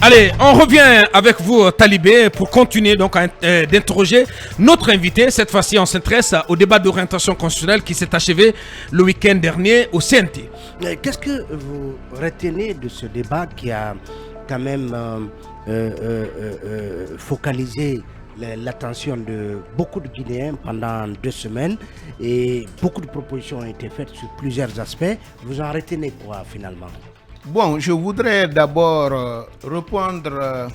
Allez, on revient avec vous, Talibé, pour continuer donc d'interroger notre invité. Cette fois-ci, on s'intéresse au débat d'orientation constitutionnelle qui s'est achevé le week-end dernier au CNT. Qu'est-ce que vous retenez de ce débat qui a quand même focalisé l'attention de beaucoup de Guinéens pendant 2 semaines et beaucoup de propositions ont été faites sur plusieurs aspects. Vous en retenez quoi finalement? Bon, je voudrais d'abord répondre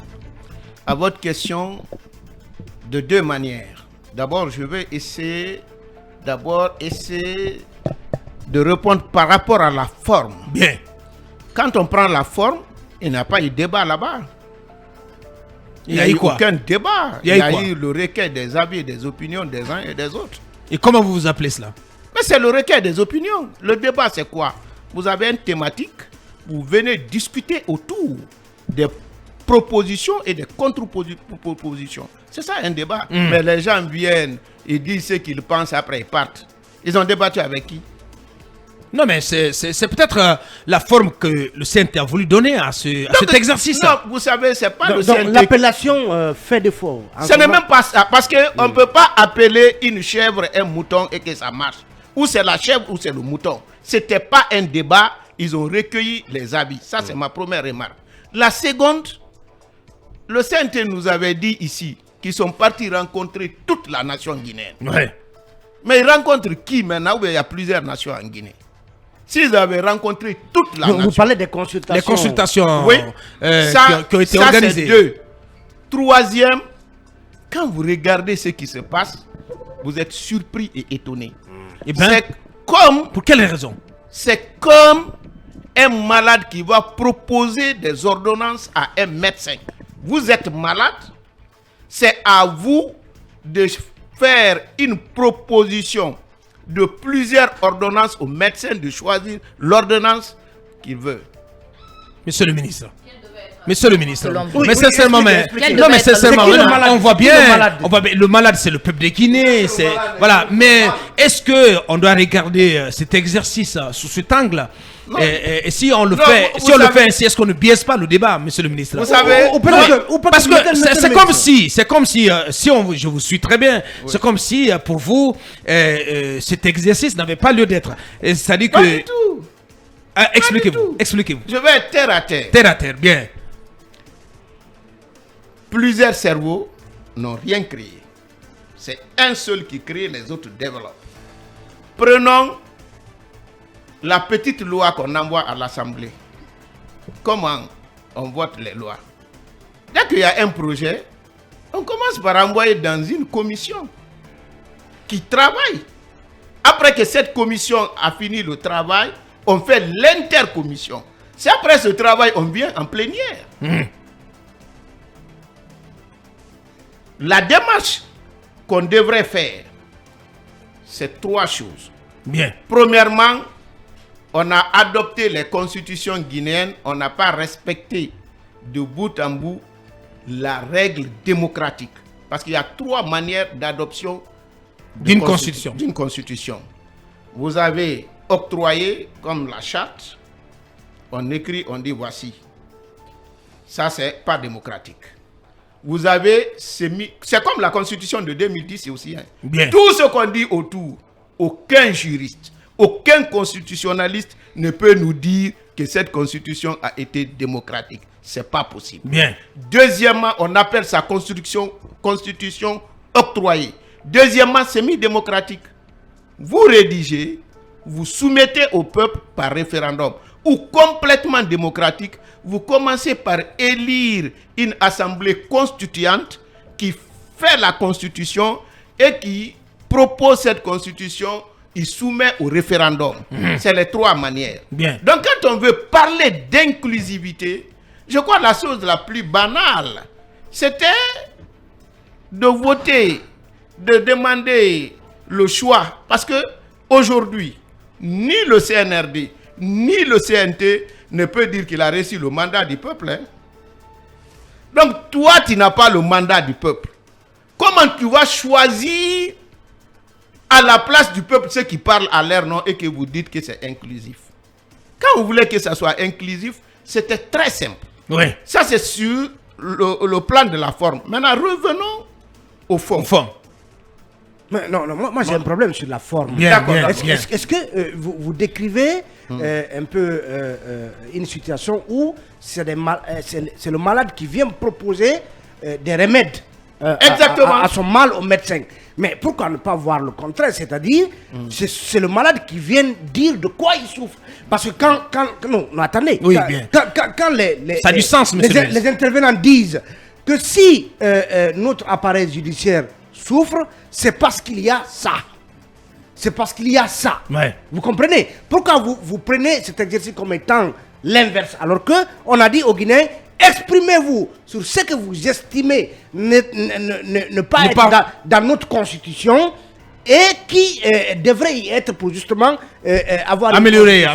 à votre question de 2 manières. D'abord, je vais essayer de répondre par rapport à la forme. Bien. Quand on prend la forme, il n'y a pas eu de débat là-bas. Il n'y a eu aucun débat. Il y a eu le recueil des avis et des opinions des uns et des autres. Et comment vous appelez cela? Mais c'est le recueil des opinions. Le débat, c'est quoi? Vous avez une thématique, vous venez discuter autour des propositions et des contre-propositions. C'est ça un débat. Mais les gens viennent, ils disent ce qu'ils pensent, après ils partent. Ils ont débattu avec qui? Non, mais c'est peut-être la forme que le CNT a voulu donner à cet exercice. Non, vous savez, c'est pas le donc CNT. l'appellation fait défaut. Ce n'est même pas ça. Parce qu'on ne peut pas appeler une chèvre un mouton et que ça marche. Ou c'est la chèvre ou c'est le mouton. Ce n'était pas un débat. Ils ont recueilli les avis. Ça, c'est ma première remarque. La seconde, le CNT nous avait dit ici qu'ils sont partis rencontrer toute la nation guinéenne. Ouais. Mais ils rencontrent qui maintenant où il y a plusieurs nations en Guinée? S'ils avaient rencontré toute la nation. Vous parlez des consultations. Les consultations oui, qui ont été organisées. C'est 2. Troisième, quand vous regardez ce qui se passe, vous êtes surpris et étonné. Eh ben, c'est comme... Pour quelle raison? C'est comme un malade qui va proposer des ordonnances à un médecin. Vous êtes malade, c'est à vous de faire une proposition de plusieurs ordonnances au médecin de choisir l'ordonnance qu'il veut. Monsieur le ministre. Monsieur le ministre. Oui, mais sincèrement, on voit bien. Le malade, c'est le peuple de Guinée. Voilà. Mais est-ce que on doit regarder cet exercice sous cet angle? Et si on le fait, ainsi, est-ce qu'on ne biaise pas le débat, monsieur le ministre? Vous savez, parce que c'est comme si, je vous suis très bien, c'est comme si pour vous cet exercice n'avait pas lieu d'être. C'est-à-dire que. Pas du tout. Expliquez-vous. Je vais être terre à terre. Terre à terre, bien. Plusieurs cerveaux n'ont rien créé. C'est un seul qui crée, les autres développent. Prenons la petite loi qu'on envoie à l'Assemblée. Comment on vote les lois? Dès qu'il y a un projet, on commence par envoyer dans une commission qui travaille. Après que cette commission a fini le travail, on fait l'intercommission. C'est après ce travail, on vient en plénière. La démarche qu'on devrait faire, c'est 3 choses. Bien. Premièrement, on a adopté les constitutions guinéennes, on n'a pas respecté de bout en bout la règle démocratique. Parce qu'il y a 3 manières d'adoption d'une constitution. Vous avez octroyé comme la charte, on écrit, on dit voici. Ça, c'est pas démocratique. Vous avez c'est comme la constitution de 2010 aussi. Bien. Tout ce qu'on dit autour, aucun juriste, aucun constitutionnaliste ne peut nous dire que cette constitution a été démocratique. C'est pas possible. Bien. Deuxièmement, on appelle sa constitution octroyée. Deuxièmement, semi-démocratique. Vous rédigez, vous soumettez au peuple par référendum. Ou complètement démocratique, vous commencez par élire une assemblée constituante qui fait la constitution et qui propose cette constitution, il soumet au référendum. C'est les 3 manières. Bien. Donc quand on veut parler d'inclusivité, je crois que la chose la plus banale, c'était de voter, de demander le choix. Parce que aujourd'hui, ni le CNRD, ni le CNT ne peut dire qu'il a reçu le mandat du peuple. Hein? Donc toi, tu n'as pas le mandat du peuple. Comment tu vas choisir à la place du peuple ceux qui parlent à leur nom et que vous dites que c'est inclusif? Quand vous voulez que ça soit inclusif, c'était très simple. Oui. Ça, c'est sur le plan de la forme. Maintenant, revenons au fond. Mais non, moi j'ai un problème sur la forme. D'accord. Est-ce que vous décrivez un peu une situation où c'est le malade qui vient proposer des remèdes à son mal au médecin? Mais pourquoi ne pas voir le contraire? C'est-à-dire, c'est le malade qui vient dire de quoi il souffre. Parce que non, attendez. Oui, quand ça a du sens, monsieur les intervenants disent que si notre appareil judiciaire souffre, c'est parce qu'il y a ça. C'est parce qu'il y a ça. Ouais. Vous comprenez? Pourquoi vous prenez cet exercice comme étant l'inverse? Alors qu'on a dit aux Guinéens, exprimez-vous sur ce que vous estimez ne pas être dans notre constitution et qui devrait y être pour justement avoir améliorer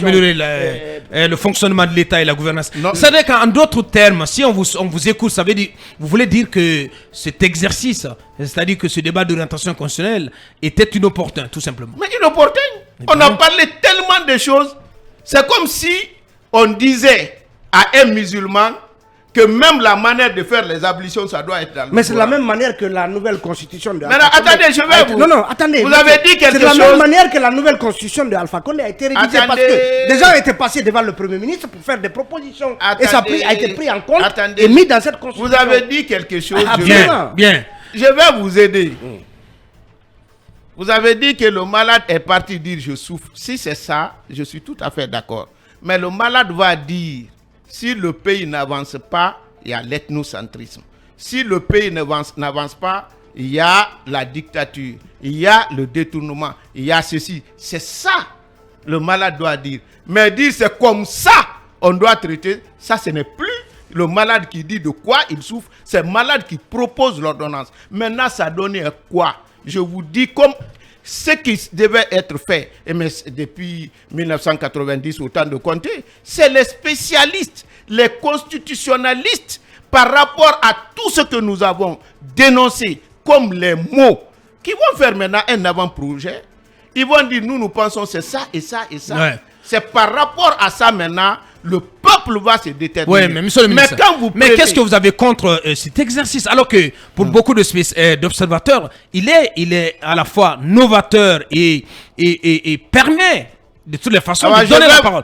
le fonctionnement de l'État et la gouvernance. C'est-à-dire qu'en d'autres termes, si on vous écoute, ça veut dire, vous voulez dire que cet exercice, c'est-à-dire que ce débat d'orientation constitutionnelle était inopportun, tout simplement. Mais inopportun. On a parlé tellement de choses. C'est comme si on disait à un musulman que même la manière de faire les ablutions, ça doit être dans le Mais c'est de la même manière que la nouvelle constitution de Alpha Condé. Attendez, je vais vous... Non, attendez. Vous avez dit quelque chose... C'est de la même manière que la nouvelle constitution de Alpha Condé a été révisée parce que des gens étaient passés devant le Premier ministre pour faire des propositions. Et ça a été pris en compte et mis dans cette constitution. Vous avez dit quelque chose... Bien. Je vais vous aider. Vous avez dit que le malade est parti dire je souffre. Si c'est ça, je suis tout à fait d'accord. Mais le malade va dire... Si le pays n'avance pas, il y a l'ethnocentrisme. Si le pays n'avance pas, il y a la dictature, il y a le détournement, il y a ceci. C'est ça le malade doit dire. Mais dire c'est comme ça on doit traiter, ça ce n'est plus le malade qui dit de quoi il souffre, c'est le malade qui propose l'ordonnance. Maintenant ça donne quoi? Je vous dis comme... Ce qui devait être fait, et mais depuis 1990 au temps de Conté, c'est les spécialistes, les constitutionnalistes par rapport à tout ce que nous avons dénoncé comme les mots qui vont faire maintenant un avant-projet. Ils vont dire nous pensons c'est ça et ça et ça. Ouais. C'est par rapport à ça maintenant le peuple va se déterminer. Oui, mais monsieur le ministre, mais qu'est-ce que vous avez contre cet exercice? Alors que pour beaucoup d'observateurs, il est à la fois novateur et permet de toutes les façons de donner la parole.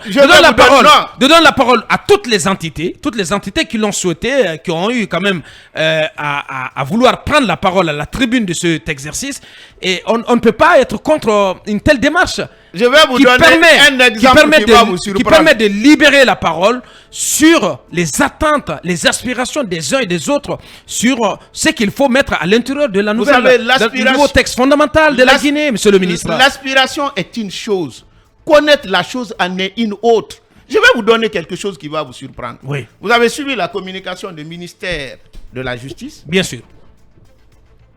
De donner la parole à toutes les entités qui l'ont souhaité, qui ont eu quand même à vouloir prendre la parole à la tribune de cet exercice. Et on ne peut pas être contre une telle démarche. Je vais vous donner un exemple qui va vous surprendre. Qui permet de libérer la parole sur les attentes, les aspirations des uns et des autres, sur ce qu'il faut mettre à l'intérieur de la nouvelle, du nouveau texte fondamental de la Guinée, monsieur le ministre. L'aspiration est une chose. Connaître la chose en est une autre. Je vais vous donner quelque chose qui va vous surprendre. Oui. Vous avez suivi la communication du ministère de la Justice? Bien sûr.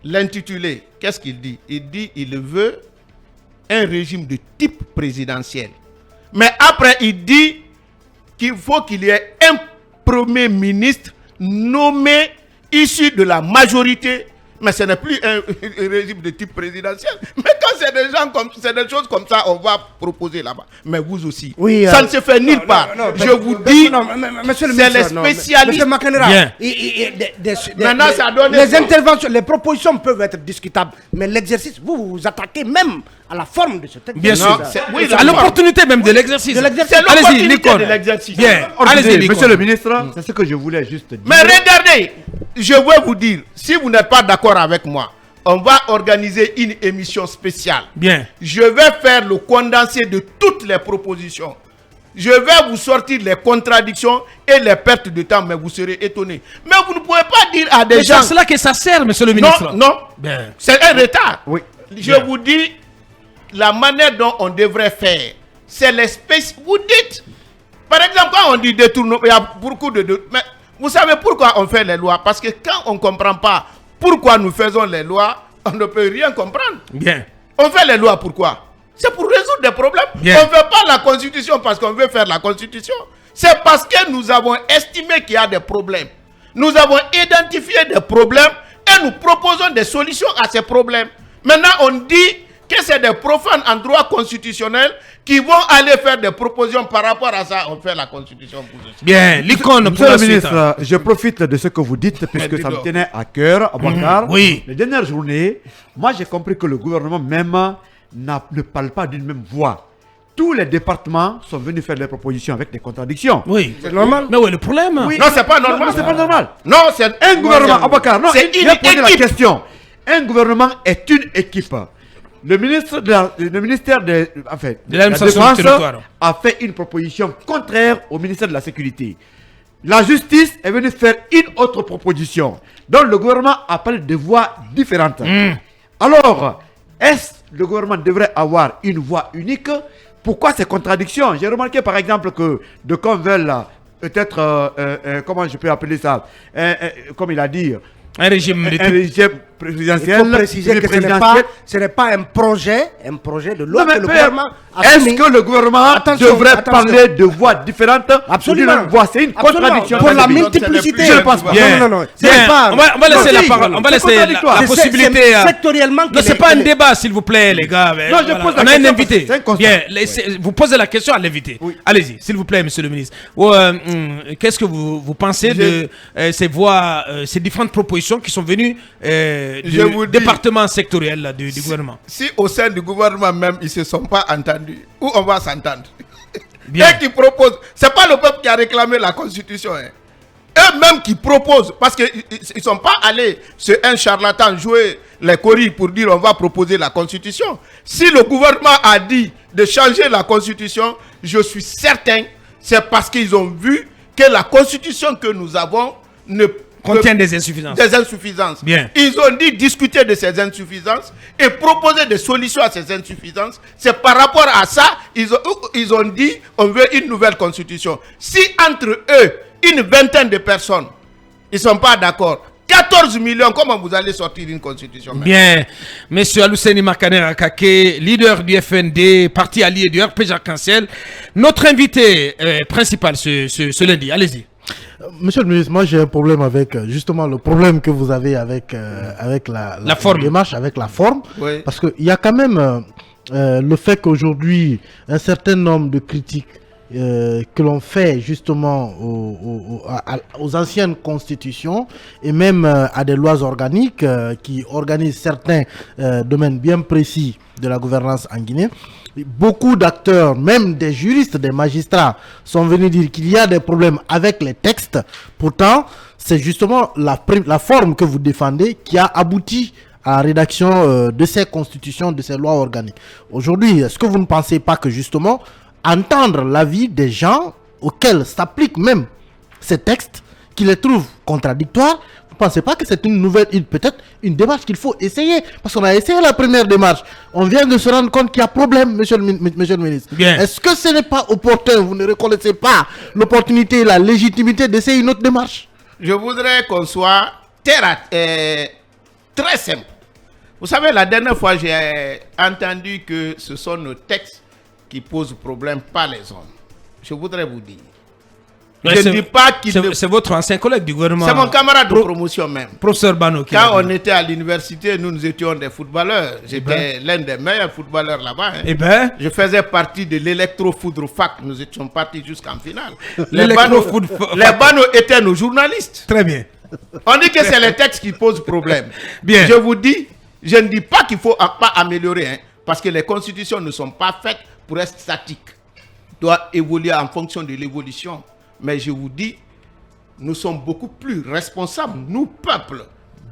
L'intitulé, qu'est-ce qu'il dit? Il dit qu'il veut un régime de type présidentiel. Mais après, il dit qu'il faut qu'il y ait un premier ministre nommé issu de la majorité. Mais ce n'est plus un régime de type présidentiel. Mais quand c'est des choses comme ça, on va proposer là-bas. Mais vous aussi. Oui, ça ne se fait nulle part. Je vous dis, c'est les spécialistes. Maintenant, ça donne les interventions, les propositions peuvent être discutables. Mais l'exercice, vous vous attaquez même à la forme de ce texte. Bien sûr. Oui, à l'opportunité même de l'exercice. C'est l'opportunité de l'exercice. Allez-y, monsieur le ministre, c'est ce que je voulais juste dire. Mais regardez, je veux vous dire, si vous n'êtes pas d'accord avec moi, on va organiser une émission spéciale. Bien. Je vais faire le condensé de toutes les propositions. Je vais vous sortir les contradictions et les pertes de temps, mais vous serez étonnés. Mais vous ne pouvez pas dire à des gens... C'est cela que ça sert, monsieur le ministre. Non, c'est un retard. Oui. Je vous dis, la manière dont on devrait faire, c'est l'espèce... Vous dites, par exemple, quand on dit détournement, il y a beaucoup de... Mais vous savez pourquoi on fait les lois? Parce que quand on ne comprend pas pourquoi nous faisons les lois, on ne peut rien comprendre. Bien. On fait les lois pourquoi? C'est pour résoudre des problèmes. Bien. On ne fait pas la constitution parce qu'on veut faire la constitution. C'est parce que nous avons estimé qu'il y a des problèmes. Nous avons identifié des problèmes et nous proposons des solutions à ces problèmes. Maintenant, on dit que c'est des profanes en droit constitutionnel qui vont aller faire des propositions par rapport à ça. On fait la constitution pour ceci. Bien, l'icône pour Monsieur la le suite. ministre, je profite de ce que vous dites, puisque ça me tenait à cœur, Abouakar. Oui. Les dernières journées, moi j'ai compris que le gouvernement même ne parle pas d'une même voix. Tous les départements sont venus faire des propositions avec des contradictions. Oui, C'est normal. mais où est le problème? Oui. Non, c'est pas normal. Non, c'est pas normal. Non, c'est Un gouvernement, Abouakar, non, c'est il une a posé la équipe. question. Un gouvernement est une équipe. Le ministère de la l'administration Défense du territoire a fait une proposition contraire au ministère de la Sécurité. La justice est venue faire une autre proposition. Donc le gouvernement a parlé de voix différentes. Alors, est-ce que le gouvernement devrait avoir une voix unique? Pourquoi ces contradictions? J'ai remarqué par exemple que de qu'on veulent peut-être, comment je peux appeler ça, comme il a dit, Un régime un régime Il présidentiel. faut préciser que ce n'est pas un projet de loi que le gouvernement a Est-ce soumis. que le gouvernement devrait parler de voix différentes? Absolument. D'une voix, c'est une contradiction. Pour la Dans multiplicité. je ne pense pas. Bien. Non. Bien. pas. On va laisser Non, la si, parole. On va c'est laisser contradictoire. la possibilité. C'est sectoriellement. Non, c'est pas un débat, s'il vous plaît, les gars. Non, je pose la On a un question invité. parce que c'est un constat. Bien, vous posez la question à l'invité. Oui. Allez-y, s'il vous plaît, monsieur le ministre. Qu'est-ce que vous pensez de ces voix, ces différentes propositions qui sont venues vous du dis- département sectoriel là, du gouvernement? Si au sein du gouvernement même, ils ne se sont pas entendus, où on va s'entendre? Bien. Eux qui proposent, c'est pas le peuple qui a réclamé la constitution. Hein. Eux-mêmes qui proposent, parce qu'ils ne sont pas allés sur un charlatan jouer les coris pour dire on va proposer la constitution. Si le gouvernement a dit de changer la constitution, je suis certain, c'est parce qu'ils ont vu que la constitution que nous avons ne Contient des insuffisances. des insuffisances. Bien. Ils ont dit discuter de ces insuffisances et proposer des solutions à ces insuffisances. C'est par rapport à ça, ils ont dit on veut une nouvelle constitution. Si entre eux, une vingtaine de personnes, ils ne sont pas d'accord, 14 millions, comment vous allez sortir une constitution? Bien. Monsieur Alouseni Makaner Akake, leader du FND, parti allié du RPG Arc-en-Ciel, notre invité principal ce lundi. Allez-y. Monsieur le ministre, moi j'ai un problème avec justement le problème que vous avez avec la forme. démarche, avec la forme, Oui. parce qu'il y a quand même le fait qu'aujourd'hui un certain nombre de critiques que l'on fait justement aux anciennes constitutions et même à des lois organiques qui organisent certains domaines bien précis de la gouvernance en Guinée. Beaucoup d'acteurs, même des juristes, des magistrats, sont venus dire qu'il y a des problèmes avec les textes. Pourtant, c'est justement la forme que vous défendez qui a abouti à la rédaction de ces constitutions, de ces lois organiques. Aujourd'hui, est-ce que vous ne pensez pas que justement, entendre l'avis des gens auxquels s'appliquent même ces textes, qui les trouvent contradictoires, vous ne pensez pas que c'est une nouvelle, peut-être une démarche qu'il faut essayer? Parce qu'on a essayé la première démarche. On vient de se rendre compte qu'il y a problème, monsieur le ministre. Bien. Est-ce que ce n'est pas opportun, vous ne reconnaissez pas l'opportunité et la légitimité d'essayer une autre démarche? Je voudrais qu'on soit très simple. Vous savez, la dernière fois, j'ai entendu que ce sont nos textes qui posent problème, pas les hommes. Je voudrais vous dire. Je ne dis pas qu'il ne... C'est votre ancien collègue du gouvernement. C'est mon camarade de promotion même. Professeur Bano. Quand on était à l'université, nous étions des footballeurs. J'étais l'un des meilleurs footballeurs là-bas. Hein. Eh bien, Je faisais partie de l'électro-foudre fac. Nous étions partis jusqu'en finale. L'électro-foudre Les Bano étaient nos journalistes. très bien. On dit que c'est les textes qui posent problème. Bien. Je vous dis, je ne dis pas qu'il ne faut pas améliorer, hein, parce que les constitutions ne sont pas faites pour être statiques. Doivent évoluer en fonction de l'évolution. Mais je vous dis, nous sommes beaucoup plus responsables, nous, peuple,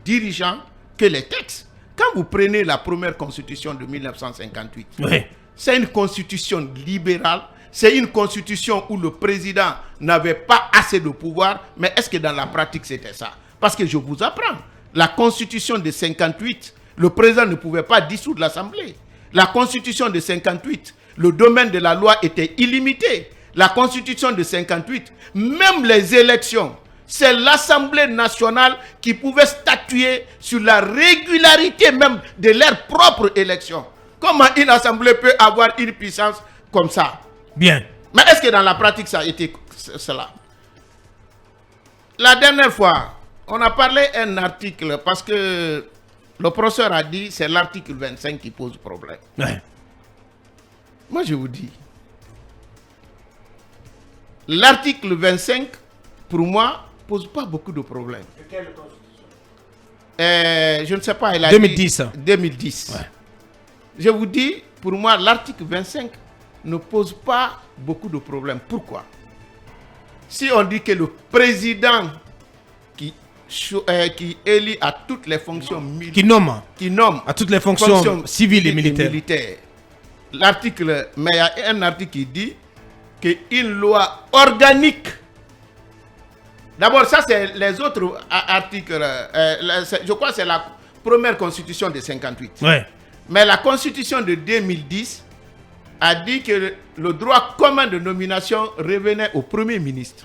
dirigeants, que les textes. Quand vous prenez la première constitution de 1958, Oui. c'est une constitution libérale, c'est une constitution où le président n'avait pas assez de pouvoir, mais est-ce que dans la pratique c'était ça? Parce que je vous apprends, la constitution de 58, le président ne pouvait pas dissoudre l'Assemblée. La constitution de 58, le domaine de la loi était illimité. La constitution de 58, même les élections, c'est l'Assemblée nationale qui pouvait statuer sur la régularité même de leurs propres élections. Comment une assemblée peut avoir une puissance comme ça? Bien. Mais est-ce que dans la pratique ça a été cela? La dernière fois, on a parlé d'un article parce que Le professeur a dit c'est l'article 25 qui pose problème. Ouais. Moi, je vous dis, l'article 25, pour moi, pose pas beaucoup de problèmes. Je ne sais pas, il a 2010. dit 2010. Ouais. Je vous dis, pour moi, l'article 25 ne pose pas beaucoup de problèmes. Pourquoi? Si on dit que le président qui élit à toutes les fonctions militaires, qui nomme à toutes les fonctions civiles et militaires. L'article, mais il y a un article qui dit qu'une loi organique. D'abord, ça c'est les autres articles. Je crois que c'est la première constitution de 58. Ouais. Mais la constitution de 2010 a dit que le droit commun de nomination revenait au Premier ministre.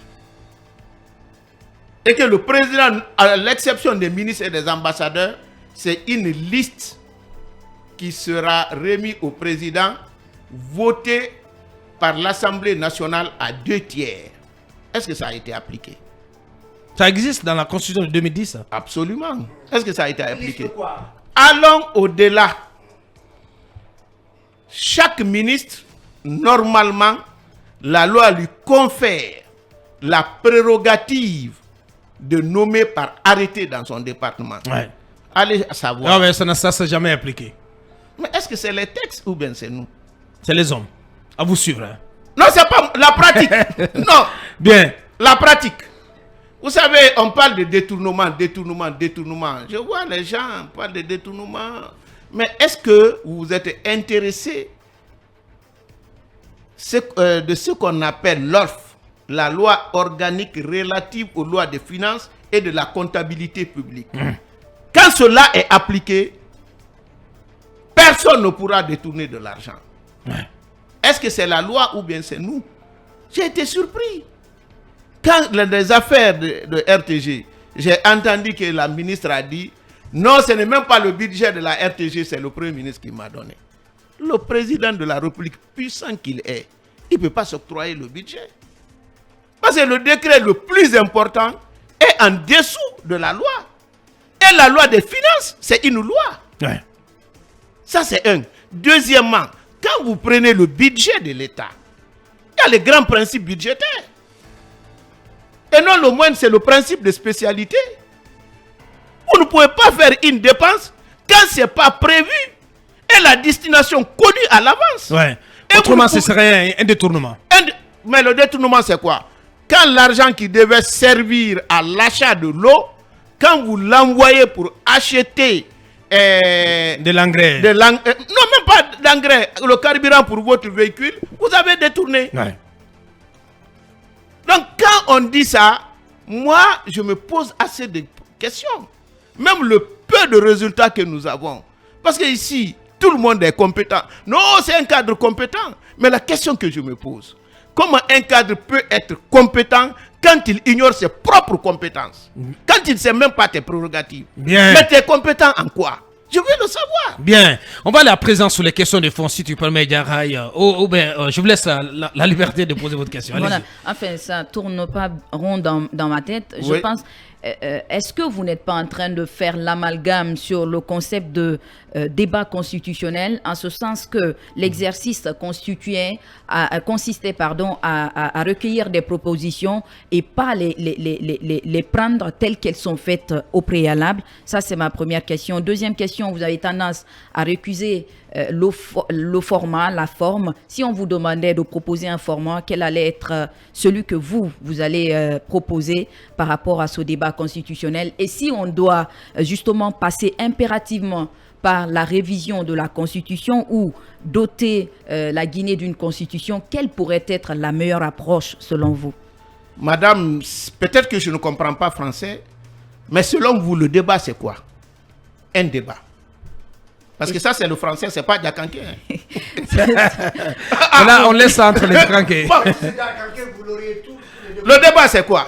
Et que le président, à l'exception des ministres et des ambassadeurs, c'est une liste qui sera remise au président, votée par l'Assemblée nationale à 2/3. Est-ce que ça a été appliqué? Ça existe dans la Constitution de 2010? Absolument. Est-ce que ça a été appliqué? Allons au-delà. Chaque ministre, normalement, la loi lui confère la prérogative de nommer par arrêté dans son département. Ouais. Allez savoir. Non, mais ça ne s'est jamais appliqué. Mais est-ce que c'est les textes ou bien c'est nous? C'est les hommes. À vous suivre. Hein. Non, c'est pas la pratique. Non. Bien. La pratique. Vous savez, on parle de détournement. Je vois les gens parlent de détournement. Mais est-ce que vous vous êtes intéressé de ce qu'on appelle l'ORF, la loi organique relative aux lois de finances et de la comptabilité publique? Quand cela est appliqué, personne ne pourra détourner de l'argent. Ouais. Est-ce que c'est la loi ou bien c'est nous? J'ai été surpris. Quand les affaires de RTG, j'ai entendu que la ministre a dit non, ce n'est même pas le budget de la RTG, c'est le Premier ministre qui m'a donné. Le président de la République, puissant qu'il est, il ne peut pas s'octroyer le budget. Parce que le décret le plus important est en dessous de la loi. Et la loi des finances, c'est une loi. Ouais. Ça, c'est un. Deuxièmement, quand vous prenez le budget de l'État, il y a les grands principes budgétaires. Et non, le moindre, c'est le principe de spécialité. Vous ne pouvez pas faire une dépense quand ce n'est pas prévu et la destination connue à l'avance. Ouais. Autrement, ce serait un détournement. Mais le détournement, c'est quoi? Quand l'argent qui devait servir à l'achat de l'eau, quand vous l'envoyez pour acheter de l'engrais. Non, même pas d'engrais. Le carburant pour votre véhicule, vous avez détourné. Ouais. Donc, quand on dit ça, moi, je me pose assez de questions. Même le peu de résultats que nous avons. Parce que ici, tout le monde est compétent. Non, c'est un cadre compétent. Mais la question que je me pose, comment un cadre peut être compétent quand il ignore ses propres compétences? Quand il ne sait même pas tes prérogatives. Bien. Mais tu es compétent en quoi? Je veux le savoir. Bien. On va aller à présent sur les questions de fond, si tu permets, Diarraï. Je vous laisse la liberté de poser votre question. Voilà. Enfin, ça ne tourne pas rond dans ma tête. Je pense... est-ce que vous n'êtes pas en train de faire l'amalgame sur le concept de débat constitutionnel, en ce sens que l'exercice consistait à recueillir des propositions et pas les prendre telles qu'elles sont faites au préalable? Ça, c'est ma première question. Deuxième question, vous avez tendance à récuser le format, la forme. Si on vous demandait de proposer un format, quel allait être celui que vous allez proposer par rapport à ce débat constitutionnel? Et si on doit justement passer impérativement par la révision de la Constitution ou doter la Guinée d'une Constitution, quelle pourrait être la meilleure approche selon vous? Madame, peut-être que je ne comprends pas français, mais selon vous, le débat c'est quoi? Un débat. Parce que ça, c'est le français, c'est pas Diakanké. Là, on laisse ça entre les Diakanké. Le débat, c'est quoi?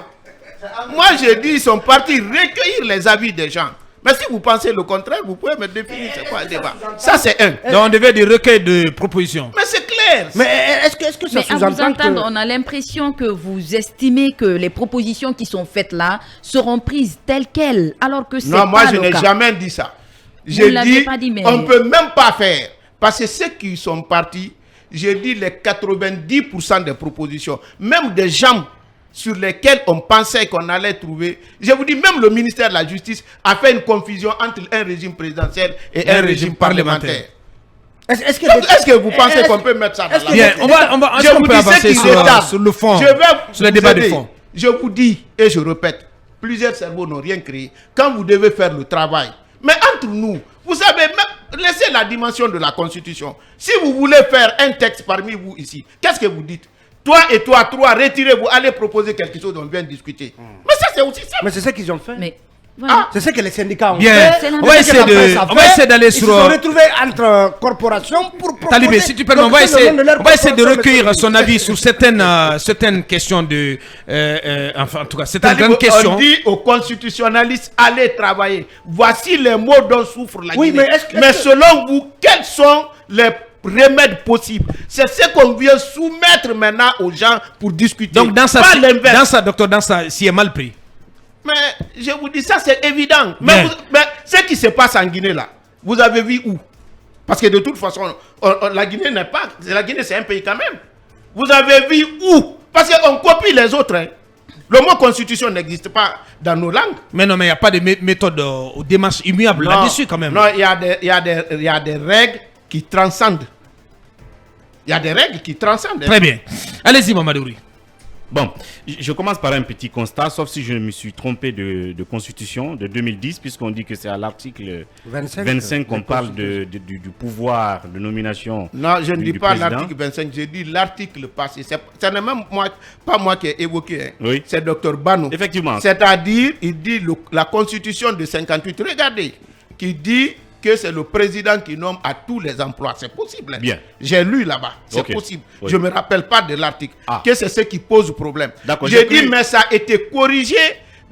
Moi, je dis, ils sont partis recueillir les avis des gens. Mais si vous pensez le contraire, vous pouvez me définir c'est quoi le débat. Ça, c'est un. Donc, on devait des recueils de propositions. Mais c'est clair. Mais est-ce que ça sous-entend que... on a l'impression que vous estimez que les propositions qui sont faites là seront prises telles quelles, alors que c'est pas le cas. Non, moi, je n'ai jamais dit ça. J'ai dit, mais... on ne peut même pas faire. Parce que ceux qui sont partis, j'ai dit les 90% des propositions, même des gens sur lesquels on pensait qu'on allait trouver. Je vous dis, même le ministère de la Justice a fait une confusion entre un régime présidentiel et un régime parlementaire. Est-ce que vous pensez qu'on peut mettre ça dans la Bien, on va avancer sur le fond, sur le débat de fond. Je vous dis, et je répète, plusieurs cerveaux n'ont rien créé. Quand vous devez faire le travail, mais entre nous, vous savez, laissez la dimension de la Constitution. Si vous voulez faire un texte parmi vous ici, qu'est-ce que vous dites? Toi et toi, trois, retirez-vous, allez proposer quelque chose dont on vient de discuter. Mais ça, c'est aussi ça. Mais c'est ce qu'ils ont fait. Mais voilà. C'est ce que les syndicats ont fait. On va essayer d'aller sur... Ils se sont retrouvés entre corporations pour proposer... Talibé, si tu permets, on va essayer de recueillir son avis sur certaines questions de... enfin, en tout cas, certaines grandes questions. On dit aux constitutionnalistes, allez travailler. Voici les mots dont souffre la Guinée. Mais selon vous, quels sont les remèdes possibles? C'est ce qu'on vient soumettre maintenant aux gens pour discuter. Donc dans ça, docteur, dans ça, s'il est mal pris. Mais je vous dis ça, c'est évident. Mais ce qui se passe en Guinée là, vous avez vu où? Parce que de toute façon, la Guinée n'est pas... La Guinée c'est un pays quand même. Vous avez vu où? Parce qu'on copie les autres. Hein. Le mot constitution n'existe pas dans nos langues. Mais non, mais il n'y a pas de méthode ou démarche immuable là-dessus quand même. Non, il y a des règles qui transcendent. Il y a des règles qui transcendent. Très bien. Allez-y, Mamadouri. Bon, je commence par un petit constat, sauf si je me suis trompé de constitution de 2010, puisqu'on dit que c'est à l'article 25 qu'on parle du pouvoir de nomination. Non, je ne dis pas l'article 25, je dis l'article passé. Ce n'est même pas moi qui ai évoqué, hein. Oui. C'est Dr Bano. Effectivement. C'est-à-dire, il dit la constitution de 58, regardez, qui dit que c'est le président qui nomme à tous les emplois. C'est possible. Bien. J'ai lu là-bas. C'est possible. Oui. Je ne me rappelle pas de l'article. Que c'est ce qui pose problème. J'ai dit, mais ça a été corrigé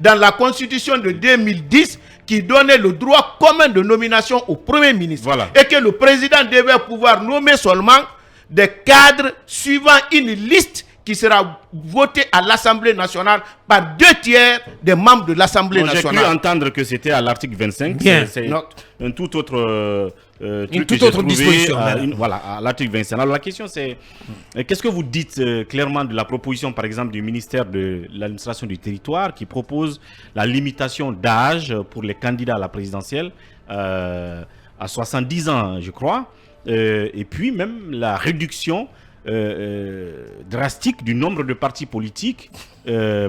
dans la constitution de 2010 qui donnait le droit commun de nomination au Premier ministre. Voilà. Et que le président devait pouvoir nommer seulement des cadres suivant une liste qui sera votée à l'Assemblée nationale par 2/3 des membres de l'Assemblée nationale. J'ai cru entendre que c'était à l'article 25. C'est une toute autre disposition. Voilà, à l'article 25. Alors la question c'est, qu'est-ce que vous dites clairement de la proposition par exemple du ministère de l'administration du territoire qui propose la limitation d'âge pour les candidats à la présidentielle à 70 ans je crois, et puis même la réduction drastique du nombre de partis politiques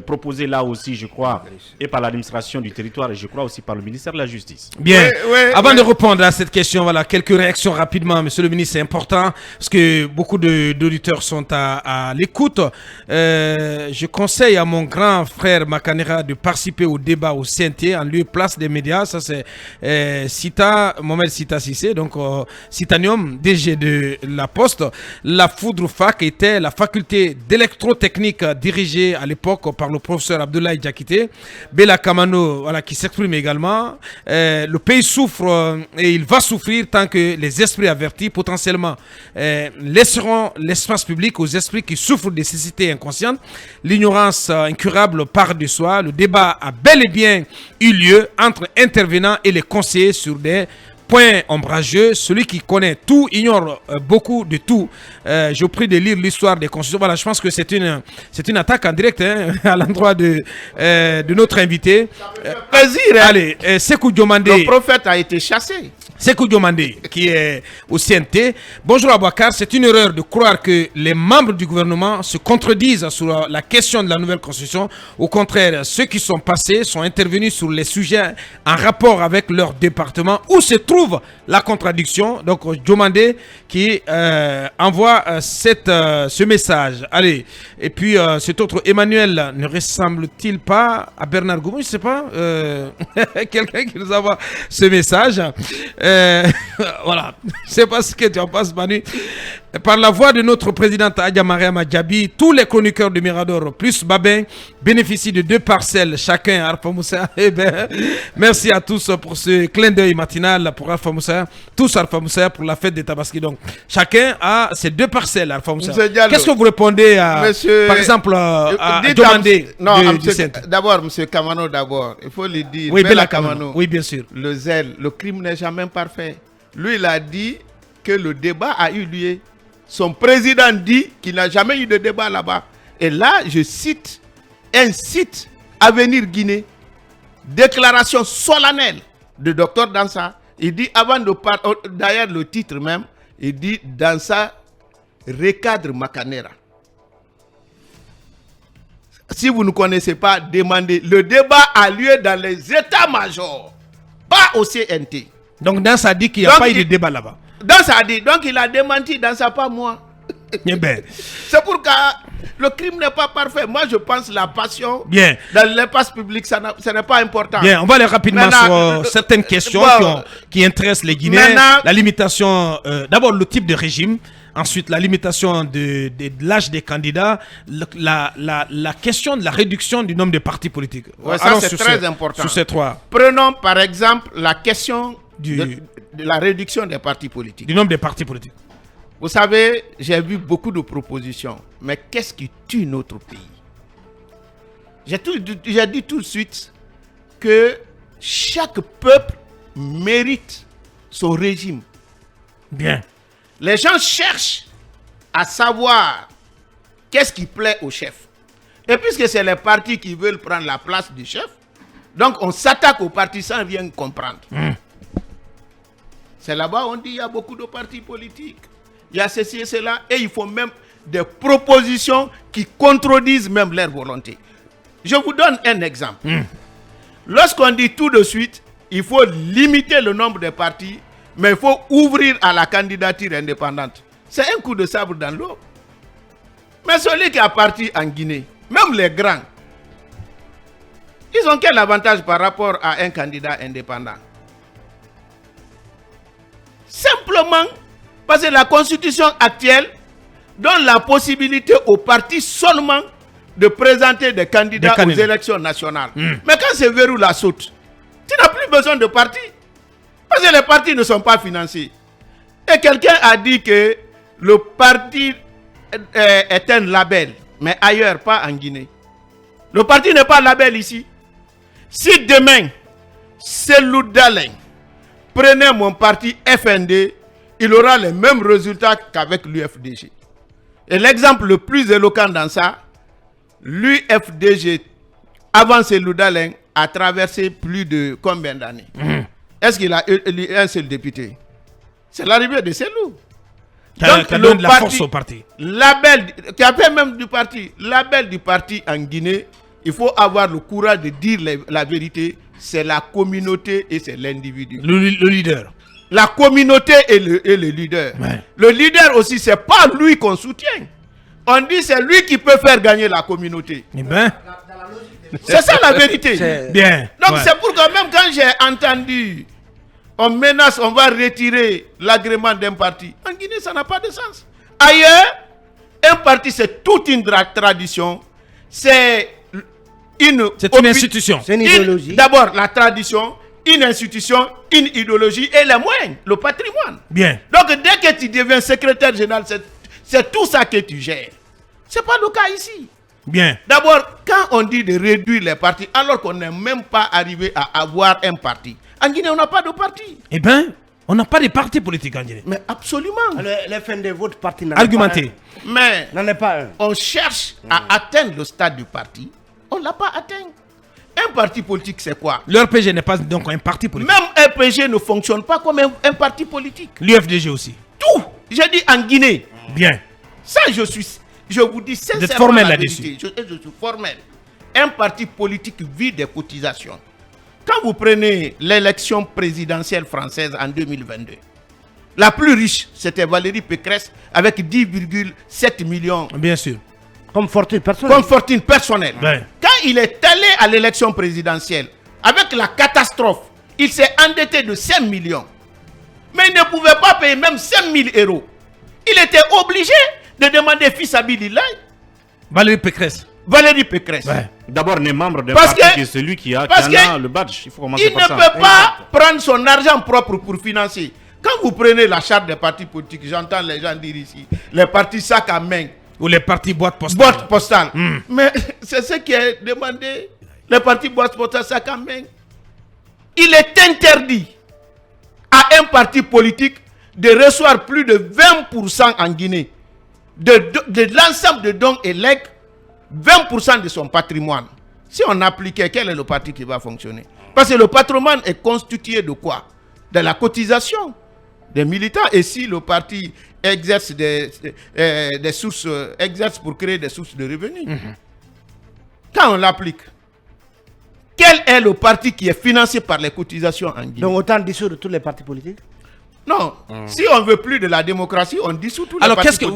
proposé là aussi, je crois, et par l'administration du territoire et je crois aussi par le ministère de la Justice. Bien. Avant de répondre à cette question, voilà, quelques réactions rapidement, monsieur le ministre, c'est important parce que beaucoup d'auditeurs sont à l'écoute. Je conseille à mon grand frère Makanera de participer au débat au CNT en lieu et place des médias. Ça, c'est Mohamed Sita Sissé, donc Citanium, DG de la Poste. La Foudre Fac était la faculté d'électrotechnique dirigée à l'époque par le professeur Abdoulaye Diakité. Bella Kamano, voilà, qui s'exprime également. Le pays souffre et il va souffrir tant que les esprits avertis potentiellement laisseront l'espace public aux esprits qui souffrent de cécité inconsciente. L'ignorance incurable part de soi. Le débat a bel et bien eu lieu entre intervenants et les conseillers sur des point ombrageux. Celui qui connaît tout ignore beaucoup de tout. Je vous prie de lire l'histoire des constitutions. Voilà, je pense que c'est une attaque en direct à l'endroit de notre invité. Allez, Sekou Diomandé. Le prophète a été chassé. Sekou Diomandé, qui est au CNT. Bonjour Abouakar, c'est une erreur de croire que les membres du gouvernement se contredisent sur la question de la nouvelle constitution. Au contraire, ceux qui sont passés sont intervenus sur les sujets en rapport avec leur département où se trouve la contradiction. Donc Diomandé qui envoie ce message. Allez, et puis cet autre Emmanuel ne ressemble-t-il pas à Bernard Goumou? Je ne sais pas. Quelqu'un qui nous envoie ce message. Voilà, je ne sais pas ce que tu en penses, Manu. Par la voix de notre présidente Adja Mariama Djabi, tous les chroniqueurs du Mirador plus Babin bénéficient de 2 parcelles chacun. Alpha Moussa, merci à tous pour ce clin d'œil matinal pour Alpha Moussa. Tous Alpha Moussa pour la fête des Tabaski. Donc, chacun a ses 2 parcelles, Alpha Moussa. Qu'est-ce que vous répondez à, monsieur, par exemple, à demander d'abord, monsieur Kamano, il faut lui dire. Oui, Bella Kamano. Oui, bien sûr. Le zèle, le crime n'est jamais parfait. Lui, il a dit que le débat a eu lieu. Son président dit qu'il n'a jamais eu de débat là-bas. Et là, je cite un site Avenir Guinée, déclaration solennelle de Dr Dansa. Il dit, avant de partir, d'ailleurs le titre même, il dit Dansa recadre Makanera. Si vous ne connaissez pas, demandez. Le débat a lieu dans les états-majors, pas au CNT. Donc Dansa dit qu'il n'y a pas eu de débat là-bas. Dansa a dit, donc il a démenti, Dansa, pas moi. C'est pourquoi le crime n'est pas parfait. Moi, je pense la passion dans l'espace public, ce n'est pas important. Bien, on va aller rapidement sur certaines questions qui intéressent les Guinéens. La limitation, d'abord le type de régime. Ensuite, la limitation de l'âge des candidats, la question de la réduction du nombre de partis politiques. Ouais, ça, c'est très important. Sur ces 3. Prenons par exemple la question de la réduction des partis politiques. Du nombre de partis politiques. Vous savez, j'ai vu beaucoup de propositions. Mais qu'est-ce qui tue notre pays? J'ai dit tout de suite que chaque peuple mérite son régime. Bien. Les gens cherchent à savoir qu'est-ce qui plaît au chef. Et puisque c'est les partis qui veulent prendre la place du chef, donc on s'attaque aux partis sans rien comprendre. C'est là-bas on dit qu'il y a beaucoup de partis politiques. Il y a ceci et cela. Et il faut même des propositions qui contredisent même leur volonté. Je vous donne un exemple. Lorsqu'on dit tout de suite, il faut limiter le nombre de partis, mais il faut ouvrir à la candidature indépendante. C'est un coup de sabre dans l'eau. Mais celui qui a parti en Guinée, même les grands, ils ont quel avantage par rapport à un candidat indépendant? Simplement parce que la constitution actuelle donne la possibilité aux partis seulement de présenter des candidats aux élections nationales. Mais quand ce verrou la saute, tu n'as plus besoin de partis. Parce que les partis ne sont pas financés. Et quelqu'un a dit que le parti est un label, mais ailleurs, pas en Guinée. Le parti n'est pas un label ici. Si demain, Selou Dalein prenait mon parti FND, il aura les mêmes résultats qu'avec l'UFDG. Et l'exemple le plus éloquent dans ça, l'UFDG, avant Selou Dalein, a traversé plus de combien d'années? Est-ce qu'il a élu un seul député? C'est l'arrivée de Selou. Qui donne la force au parti. Label, qui a fait même du parti. Label du parti en Guinée, il faut avoir le courage de dire la vérité. C'est la communauté et c'est l'individu. Le leader. La communauté et le leader. Ouais. Le leader aussi, c'est pas lui qu'on soutient. On dit c'est lui qui peut faire gagner la communauté. Eh ben. C'est ça la vérité. Bien. Donc c'est pourquoi même quand j'ai entendu on menace, on va retirer l'agrément d'un parti. En Guinée, ça n'a pas de sens. Ailleurs, un parti, c'est toute une tradition. C'est une institution. C'est une idéologie. D'abord, la tradition, une institution, une idéologie et les moyens, le patrimoine. Bien. Donc, dès que tu deviens secrétaire général, c'est tout ça que tu gères. Ce n'est pas le cas ici. Bien. D'abord, quand on dit de réduire les partis, alors qu'on n'est même pas arrivé à avoir un parti. En Guinée, on n'a pas de parti. Eh bien, on n'a pas de parti politique en Guinée. Mais absolument. Le FND, votre parti n'en Argumenté. est pas un. Mais n'en est pas un. On cherche à atteindre le stade du parti. On ne l'a pas atteint. Un parti politique, c'est quoi? Le RPG n'est pas donc un parti politique. Même RPG ne fonctionne pas comme un parti politique. L'UFDG aussi. Tout. J'ai dit en Guinée. Bien. Ça, je vous dis sincèrement formel là-dessus. Je suis formel. Un parti politique vit des cotisations. Quand vous prenez l'élection présidentielle française en 2022, la plus riche, c'était Valérie Pécresse avec 10,7 millions. Bien sûr. Comme fortune personnelle. Comme fortune personnelle. Ouais. Quand il est allé à l'élection présidentielle, avec la catastrophe, il s'est endetté de 5 millions. Mais il ne pouvait pas payer même 5 000 euros. il était obligé de demander fils Abilillah. Valérie Pécresse. Ouais. D'abord, on est membre d'un parti qui est celui qui a le badge. Il faut commencer par ça. Il ne peut pas prendre son argent propre pour financer. Quand vous prenez la charte des partis politiques, j'entends les gens dire ici, les partis sac à main. Ou les partis boîte postale. Mais c'est ce qui est demandé. Les partis boîte postale sac à main. Il est interdit à un parti politique de recevoir plus de 20% en Guinée de l'ensemble de dons et legs, 20% de son patrimoine. Si on appliquait, quel est le parti qui va fonctionner? Parce que le patrimoine est constitué de quoi? De la cotisation des militants. Et si le parti exerce des sources, exerce pour créer des sources de revenus, quand on l'applique, quel est le parti qui est financé par les cotisations en Guinée? Donc autant dissoudre tous les partis politiques? Non. Si on veut plus de la démocratie, on dissout tous les partis politiques.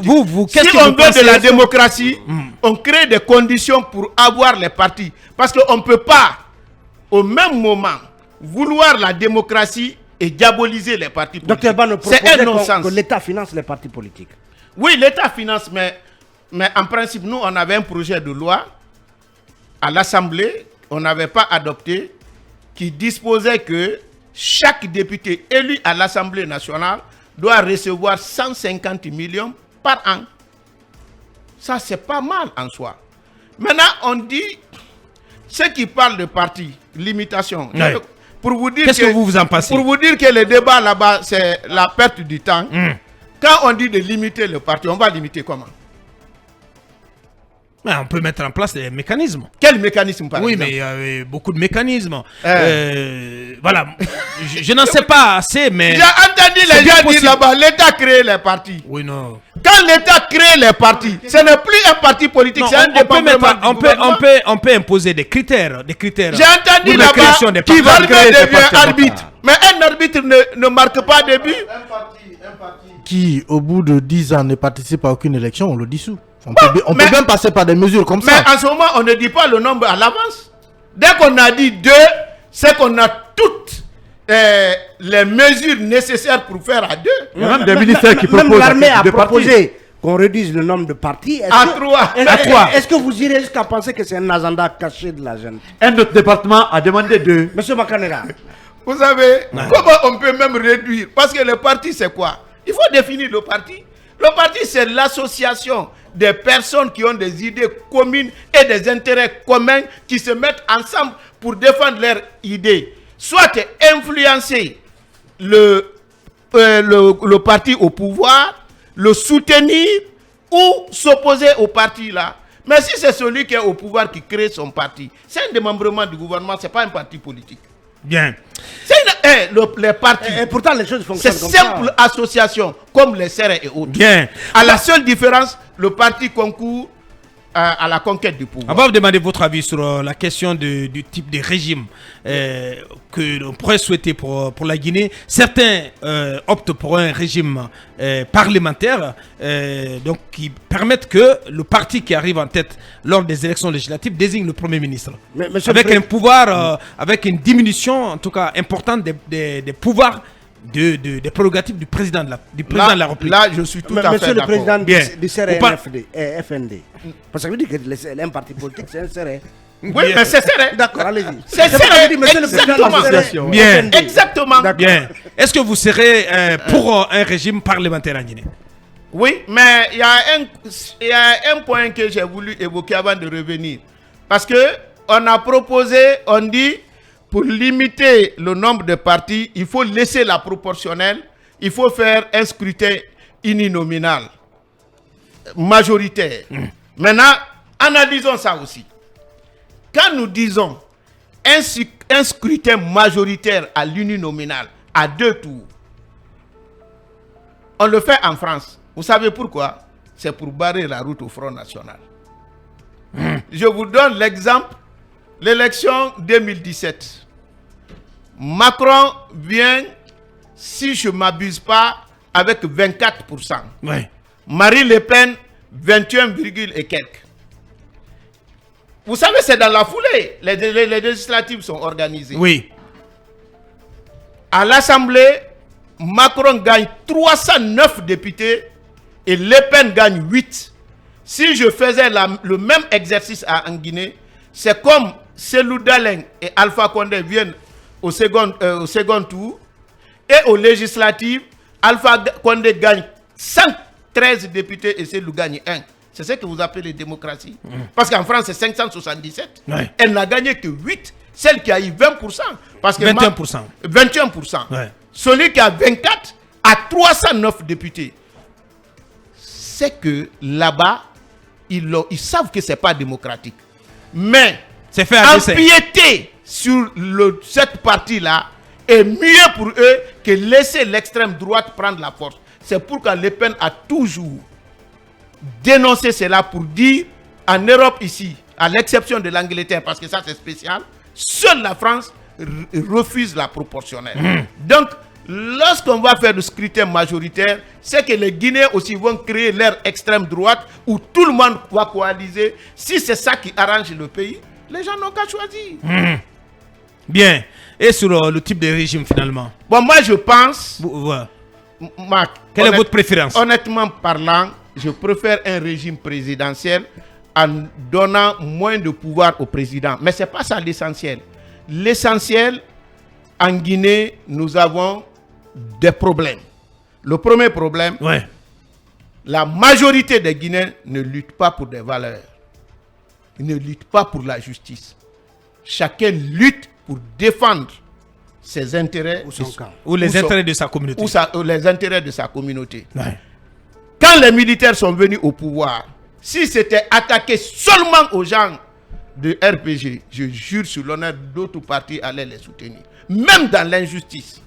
Si on veut de la démocratie, on crée des conditions pour avoir les partis. Parce qu'on ne peut pas, au même moment, vouloir la démocratie et diaboliser les partis politiques. Dr Ban C'est un non-sens. Que l'État finance les partis politiques. Oui, l'État finance, mais en principe, nous, on avait un projet de loi à l'Assemblée, on n'avait pas adopté, qui disposait que chaque député élu à l'Assemblée nationale doit recevoir 150 millions par an. Ça, c'est pas mal en soi. Maintenant, on dit, ceux qui parlent de partis, limitation, pour vous dire qu'est-ce que vous en pensez? Pour vous dire que le débat là-bas, c'est la perte du temps. Quand on dit de limiter le parti, on va limiter comment? Mais on peut mettre en place des mécanismes. Quel mécanisme par exemple? Oui, mais il y a beaucoup de mécanismes. Voilà. Je n'en sais pas assez, mais... J'ai entendu les gens dire là-bas, l'État crée les partis. Oui, non. Quand l'État crée les partis, ce n'est plus un parti politique, c'est un département. On peut imposer des critères. J'ai entendu là-bas qui veulent devenir arbitre. Mais un arbitre ne marque pas de but. Un parti qui, au bout de 10 ans, ne participe à aucune élection, on le dissout. On peut même passer par des mesures comme ça. Mais en ce moment, on ne dit pas le nombre à l'avance. Dès qu'on a dit 2, c'est qu'on a toutes les mesures nécessaires pour faire à 2. Il y a même des ministères qui proposent. Même l'armée a proposé qu'on réduise le nombre de partis. À 3. Est-ce que vous irez jusqu'à penser que c'est un agenda caché de la jeune? Un autre département a demandé 2. Monsieur Makanera. Vous savez, comment on peut même réduire? Parce que le parti, c'est quoi? Il faut définir le parti. Le parti, c'est l'association des personnes qui ont des idées communes et des intérêts communs qui se mettent ensemble pour défendre leurs idées. Soit influencer le parti au pouvoir, le soutenir ou s'opposer au parti là. Mais si c'est celui qui est au pouvoir qui crée son parti, c'est un démembrement du gouvernement, ce n'est pas un parti politique. Bien. Les partis. Et pourtant, les choses fonctionnent comme ça. C'est simple association, comme les serres et autres. Bien. À la seule différence, le parti concourt à la conquête du pouvoir. On va vous demander votre avis sur la question du type de régime que l'on pourrait souhaiter pour la Guinée. Certains optent pour un régime parlementaire donc qui permettent que le parti qui arrive en tête lors des élections législatives désigne le Premier ministre. Avec un pouvoir, avec une diminution en tout cas importante des pouvoirs des prérogatives du président de la République. Là, je suis tout à fait Monsieur le président du CRFD. Parce que vous dites que un parti politique, c'est un CRE. Oui, mais c'est serré. D'accord, allez-y. C'est serré. Monsieur le président de l'association. Bien. Exactement. Bien. Est-ce que vous serez pour un régime parlementaire en Guinée? Oui, mais il y a un point que j'ai voulu évoquer avant de revenir. Parce que on a proposé, on dit, pour limiter le nombre de partis, il faut laisser la proportionnelle, il faut faire un scrutin uninominal, majoritaire. Maintenant, analysons ça aussi. Quand nous disons un scrutin majoritaire à l'uninominal, à 2 tours, on le fait en France. Vous savez pourquoi? C'est pour barrer la route au Front National. Je vous donne l'exemple, l'élection 2017. Macron vient, si je ne m'abuse pas, avec 24%. Oui. Marine Le Pen, 21, et quelques. Vous savez, c'est dans la foulée. Les législatives sont organisées. Oui. À l'Assemblée, Macron gagne 309 députés et Le Pen gagne 8, si je faisais le même exercice en Guinée, c'est comme Selou Daleng et Alpha Condé viennent au second tour, et aux législatives, Alpha Condé gagne 113 députés et Selou gagne 1. C'est ce que vous appelez démocratie. Parce qu'en France, c'est 577. Ouais. Elle n'a gagné que 8. Celle qui a eu 20%. Parce que 21%. 21%. Ouais. Celui qui a 24 a 309 députés. C'est que là-bas, ils savent que ce n'est pas démocratique. Mais empiéter sur cette partie-là est mieux pour eux que laisser l'extrême droite prendre la force. C'est pourquoi Le Pen a toujours dénoncé cela pour dire, en Europe ici, à l'exception de l'Angleterre, parce que ça c'est spécial, seule la France refuse la proportionnelle. Donc, lorsqu'on va faire le scrutin majoritaire, c'est que les Guinéens aussi vont créer leur extrême droite où tout le monde va coaliser. Si c'est ça qui arrange le pays, les gens n'ont qu'à choisir. Bien. Et sur le type de régime finalement? Bon, moi je pense... Marc, quelle est votre préférence? Honnêtement parlant, je préfère un régime présidentiel en donnant moins de pouvoir au président. Mais ce n'est pas ça l'essentiel. L'essentiel, en Guinée, nous avons des problèmes. Le premier problème, la majorité des Guinéens ne luttent pas pour des valeurs. Ils ne luttent pas pour la justice. Chacun lutte pour défendre ses intérêts ou les intérêts de sa communauté. Ou les intérêts de sa communauté. Quand les militaires sont venus au pouvoir, si c'était attaqué seulement aux gens de RPG, je jure sur l'honneur, d'autres partis allaient les soutenir. Même dans l'injustice.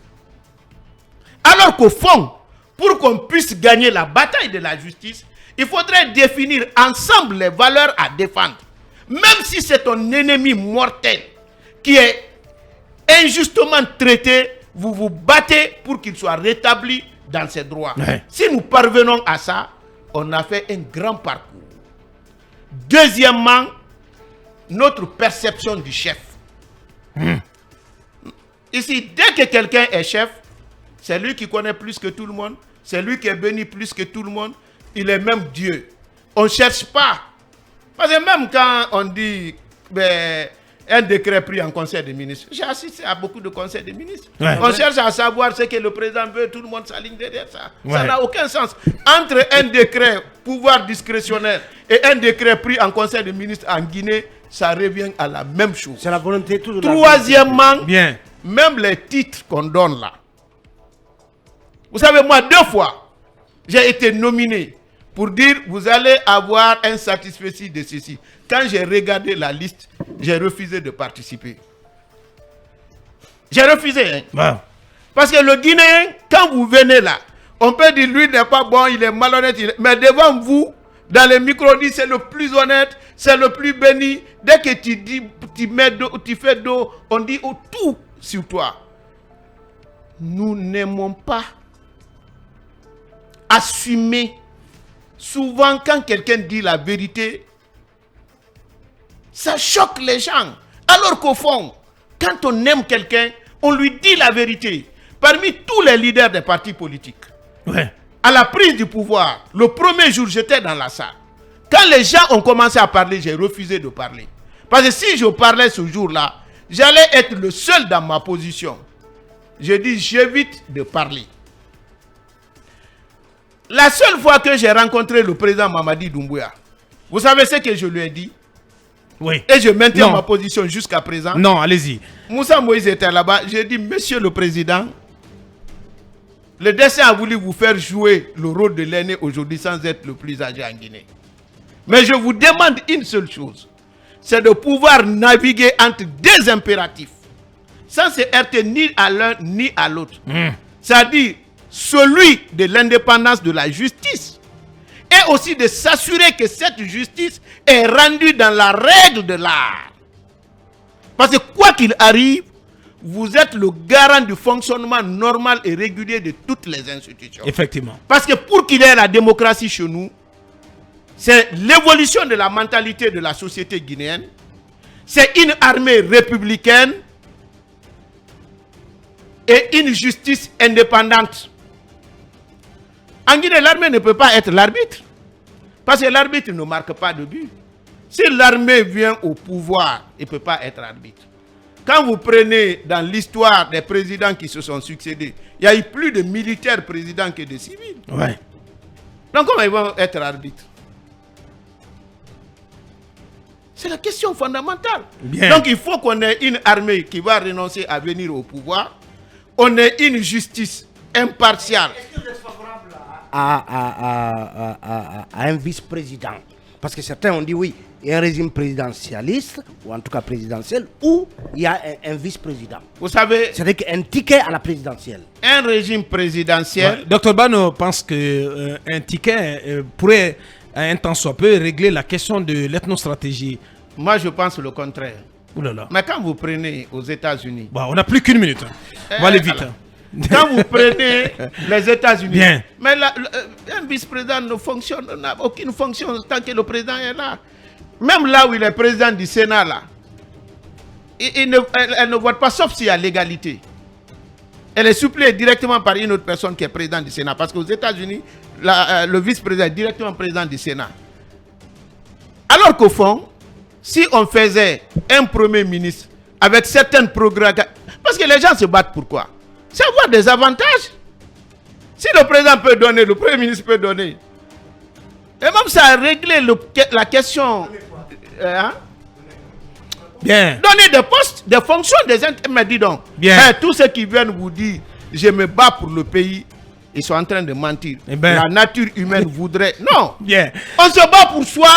Alors qu'au fond, pour qu'on puisse gagner la bataille de la justice, il faudrait définir ensemble les valeurs à défendre. Même si c'est ton ennemi mortel qui est injustement traité, vous vous battez pour qu'il soit rétabli dans ses droits. Si nous parvenons à ça, on a fait un grand parcours. Deuxièmement, notre perception du chef. Ici, dès que quelqu'un est chef, c'est lui qui connaît plus que tout le monde, c'est lui qui est béni plus que tout le monde, il est même Dieu. On ne cherche pas. Parce que même quand on dit un décret pris en conseil des ministres, j'ai assisté à beaucoup de conseils des ministres. On cherche à savoir ce que le président veut, tout le monde s'aligne derrière ça. Ça n'a aucun sens. Entre un décret, pouvoir discrétionnaire, et un décret pris en conseil des ministres en Guinée, ça revient à la même chose. C'est la volonté toujours. Troisièmement, même les titres qu'on donne là. Vous savez, moi, 2 fois, j'ai été nominé pour dire, vous allez avoir un satisfecit de ceci. Quand j'ai regardé la liste, j'ai refusé de participer. J'ai refusé. Parce que le Guinéen, quand vous venez là, on peut dire, lui n'est pas bon, il est malhonnête. Mais devant vous, dans les micros, dit c'est le plus honnête, c'est le plus béni. Dès que tu dis, tu fais dos, on dit tout sur toi. Nous n'aimons pas assumer. Souvent, quand quelqu'un dit la vérité, ça choque les gens. Alors qu'au fond, quand on aime quelqu'un, on lui dit la vérité. Parmi tous les leaders des partis politiques, à la prise du pouvoir, le premier jour, j'étais dans la salle. Quand les gens ont commencé à parler, j'ai refusé de parler. Parce que si je parlais ce jour-là, j'allais être le seul dans ma position. Je dis, j'évite de parler. La seule fois que j'ai rencontré le président Mamadi Doumbouya, vous savez ce que je lui ai dit? Et je maintiens ma position jusqu'à présent. Non, allez-y. Moussa Moïse était là-bas. J'ai dit, monsieur le président, le destin a voulu vous faire jouer le rôle de l'aîné aujourd'hui sans être le plus âgé en Guinée. Mais je vous demande une seule chose. C'est de pouvoir naviguer entre 2 impératifs sans se heurter ni à l'un ni à l'autre. C'est-à-dire celui de l'indépendance de la justice et aussi de s'assurer que cette justice est rendue dans la règle de l'art. Parce que quoi qu'il arrive, vous êtes le garant du fonctionnement normal et régulier de toutes les institutions. Effectivement. Parce que pour qu'il y ait la démocratie chez nous, c'est l'évolution de la mentalité de la société guinéenne, c'est une armée républicaine et une justice indépendante. En Guinée, l'armée ne peut pas être l'arbitre. Parce que l'arbitre ne marque pas de but. Si l'armée vient au pouvoir, il ne peut pas être arbitre. Quand vous prenez dans l'histoire des présidents qui se sont succédés, il y a eu plus de militaires présidents que de civils. Ouais. Donc comment ils vont être arbitres? C'est la question fondamentale. Bien. Donc il faut qu'on ait une armée qui va renoncer à venir au pouvoir. On ait une justice impartiale. Est-ce que vous êtes favorable à un vice-président? Parce que certains ont dit oui, il y a un régime présidentialiste, ou en tout cas présidentiel, où il y a un vice-président. Vous savez, C'est-à-dire qu'un ticket à la présidentielle. un régime présidentiel, Ouais. Dr Bano pense que un ticket pourrait, à un temps soit peu, régler la question de l'ethnostratégie. moi je pense le contraire. Ouh là là. Mais quand vous prenez aux États-Unis, Bon, on n'a plus qu'une minute. On va aller vite. alors, quand vous prenez les États-Unis, Bien. mais un vice-président ne fonctionne, n'a aucune fonction tant que le président est là. Même là où il est président du Sénat, là, elle ne vote pas sauf s'il y a légalité. Elle est suppléée directement par une autre personne qui est président du Sénat. Parce qu'aux États-Unis, le vice-président est directement président du Sénat. Alors qu'au fond, si on faisait un premier ministre avec certaines programmes, parce que les gens se battent pour quoi? C'est avoir des avantages. Si le président peut donner, le premier ministre peut donner. Et même ça a réglé la question. Hein? Bien. Donner des postes, des fonctions, des intermédiaires. Dis donc. Bien. Tous ceux qui viennent vous dire je me bats pour le pays, ils sont en train de mentir. Eh ben. La nature humaine voudrait. Non. Bien. On se bat pour soi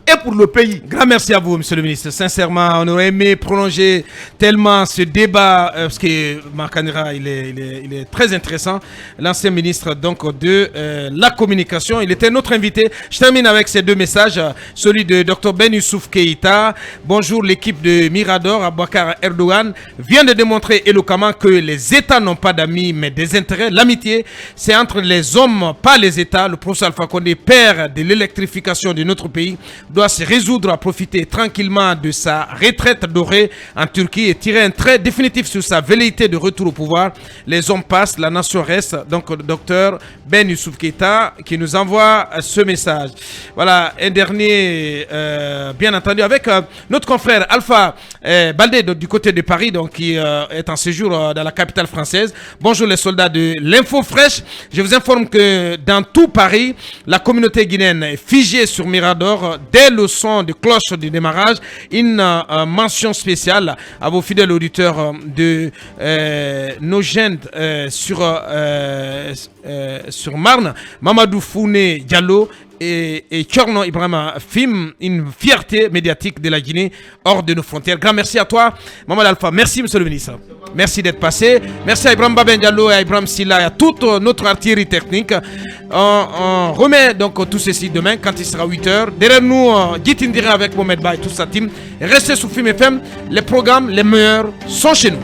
et pour le pays. Grand merci à vous, monsieur le ministre. Sincèrement, on aurait aimé prolonger tellement ce débat, parce que Marcanera, il est très intéressant. L'ancien ministre donc de la communication, il était notre invité. Je termine avec ces deux messages. Celui de Dr Ben Youssouf Keïta. Bonjour, l'équipe de Mirador, Aboubacar Erdogan vient de démontrer éloquemment que les États n'ont pas d'amis, mais des intérêts. L'amitié, c'est entre les hommes, pas les États. Le professeur Alpha Condé, père de l'électrification de notre pays, doit se résoudre à profiter tranquillement de sa retraite dorée en Turquie et tirer un trait définitif sur sa velléité de retour au pouvoir. Les hommes passent, la nation reste. Donc, docteur Ben Youssouf Keïta qui nous envoie ce message. Voilà, un dernier, bien entendu, avec notre confrère Alpha Baldé du côté de Paris, donc qui est en séjour dans la capitale française. Bonjour les soldats de l'Info Fraîche. Je vous informe que dans tout Paris, la communauté guinéenne est figée sur Mirador dès le son de cloche du démarrage. Une mention spéciale à vos fidèles auditeurs de nos jeunes sur Marne, Mamadou Founé Diallo et Tchorno Ibrahima Fim, une fierté médiatique de la Guinée hors de nos frontières. Grand merci à toi, Maman Alpha. Merci, monsieur le ministre. Merci d'être passé. Merci à Ibrahim Baben Diallo, à Ibrahim Silla et à toute notre artillerie technique. On remet donc tout ceci demain quand il sera 8h. Derrière nous, Guitindira avec Mohamed Ba et toute sa team. Restez sous Film FM. Les programmes les meilleurs sont chez nous.